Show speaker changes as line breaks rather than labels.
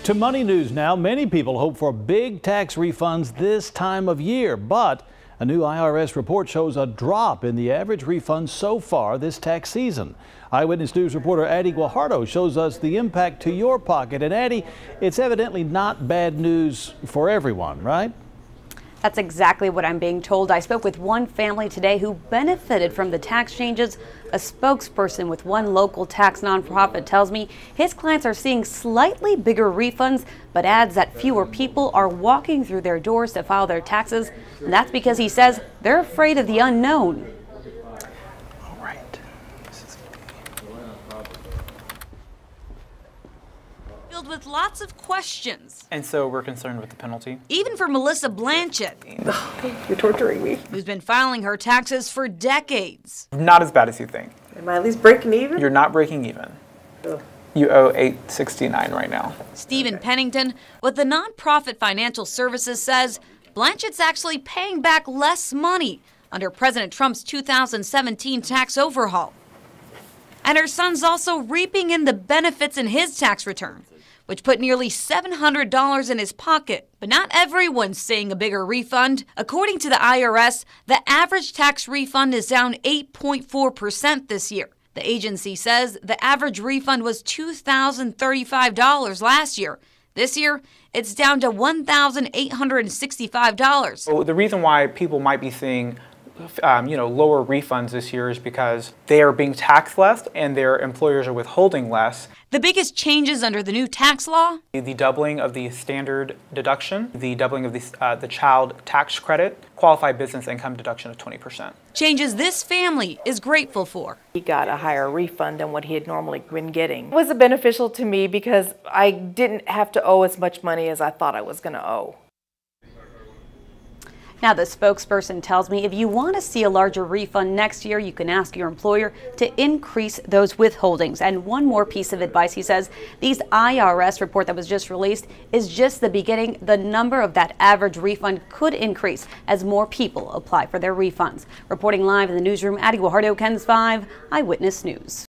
To money news now. Many people hope for big tax refunds this time of year, but a new IRS report shows a drop in the average refund so far this tax season. Eyewitness News reporter Adi Guajardo shows us the impact to your pocket. And Adi, it's evidently not bad news for everyone, right?
That's exactly what I'm being told. I spoke with one family today who benefited from the tax changes. A spokesperson with one local tax nonprofit tells me his clients are seeing slightly bigger refunds, but adds that fewer people are walking through their doors to file their taxes. And that's because he says they're afraid of the unknown.
All right.
Filled with lots of questions.
And so we're concerned with the penalty.
Even for Melissa Blanchett,
You're torturing me.
who's been filing her taxes for decades.
Not as bad as you think.
Am I at least breaking even?
You're not breaking even.
Ugh.
You owe $869 right now.
Stephen Pennington with the nonprofit Financial Services says Blanchett's actually paying back less money under President Trump's 2017 tax overhaul. And her son's also reaping in the benefits in his tax return, which put nearly $700 in his pocket. But not everyone's seeing a bigger refund. According to the IRS, the average tax refund is down 8.4% this year. The agency says the average refund was $2,035 last year. This year, it's down to $1,865.
So the reason why people might be seeing lower refunds this year is because they are being taxed less and their employers are withholding less.
The biggest changes under the new tax law?
The doubling of the standard deduction, the doubling of the child tax credit, qualified business income deduction of 20%.
Changes this family is grateful for.
He got a higher refund than what he had normally been getting. It was beneficial to me because I didn't have to owe as much money as I thought I was going to owe.
Now, the spokesperson tells me if you want to see a larger refund next year, you can ask your employer to increase those withholdings. And one more piece of advice, he says, these IRS report that was just released is just the beginning. The number of that average refund could increase as more people apply for their refunds. Reporting live in the newsroom, Adi Guajardo, KENS 5, Eyewitness News.